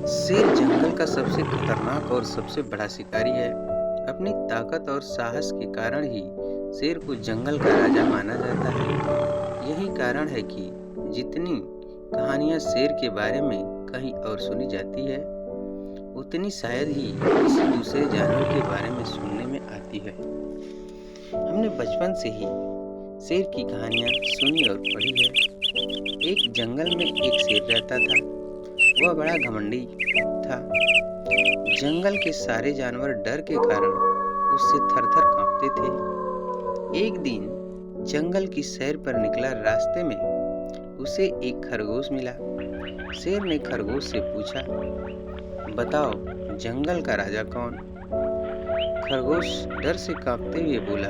शेर जंगल का सबसे खतरनाक और सबसे बड़ा शिकारी है। अपनी ताकत और साहस के कारण ही शेर को जंगल का राजा माना जाता है। यही कारण है कि जितनी कहानियां शेर के बारे में कहीं और सुनी जाती है, उतनी शायद ही किसी दूसरे जानवर के बारे में सुनने में आती है। हमने बचपन से ही शेर की कहानियां सुनी और पढ़ी है। एक जंगल में एक शेर रहता था। वह बड़ा घमंडी था। जंगल के सारे जानवर डर के कारण उससे थर-थर कांपते थे। एक दिन जंगल की सैर पर निकला। रास्ते में उसे एक खरगोश मिला। शेर ने खरगोश से पूछा, बताओ जंगल का राजा कौन? खरगोश डर से कांपते हुए बोला,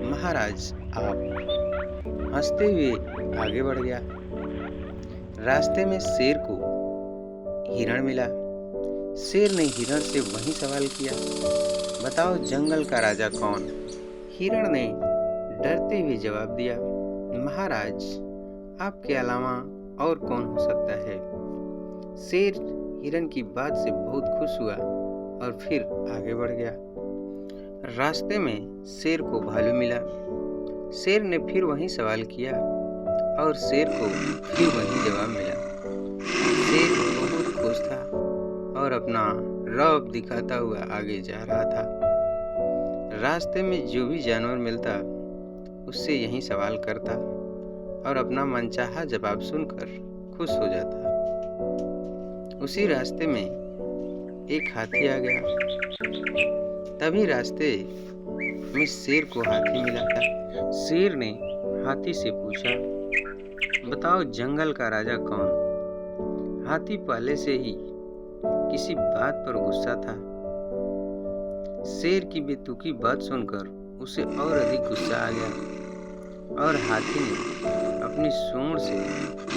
महाराज आप। हंसते हुए आगे बढ़ गया। रास्ते में शेर को हिरण मिला। शेर ने हिरण से वही सवाल किया, बताओ जंगल का राजा कौन? हिरण ने डरते हुए जवाब दिया, महाराज आपके अलावा और कौन हो सकता है? शेर हिरण की बात से बहुत खुश हुआ और फिर आगे बढ़ गया। रास्ते में शेर को भालू मिला। शेर ने फिर वही सवाल किया और शेर को फिर वही जवाब मिला। शेर बहुत खुश था और अपना रौब दिखाता हुआ आगे जा रहा था। रास्ते में जो भी जानवर मिलता उससे यही सवाल करता और अपना मनचाहा जवाब सुनकर खुश हो जाता। उसी रास्ते में एक हाथी आ गया। तभी रास्ते में शेर को हाथी मिला था। शेर ने हाथी से पूछा, बताओ जंगल का राजा कौन? हाथी पहले से ही किसी बात पर गुस्सा था। शेर की बेतुकी बात सुनकर उसे और अधिक गुस्सा आ गया और हाथी ने अपनी सूंड से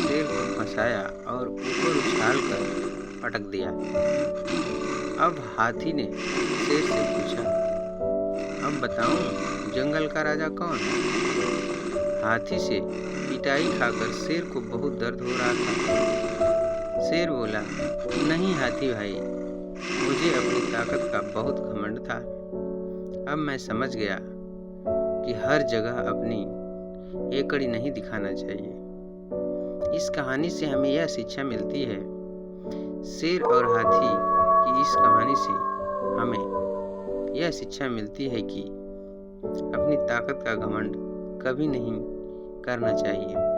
शेर को फंसाया और ऊपर उछालकर पटक दिया। अब हाथी ने शेर से पूछा, अब बताऊं जंगल का राजा कौन? हाथी से पिटाई खाकर शेर को बहुत दर्द हो रहा था। शेर बोला, नहीं हाथी भाई, मुझे अपनी ताकत का बहुत घमंड था। अब मैं समझ गया कि हर जगह अपनी एकड़ी नहीं दिखाना चाहिए। इस कहानी से हमें यह शिक्षा मिलती है। शेर और हाथी की इस कहानी से हमें यह शिक्षा मिलती है कि अपनी ताकत का घमंड कभी नहीं करना चाहिए।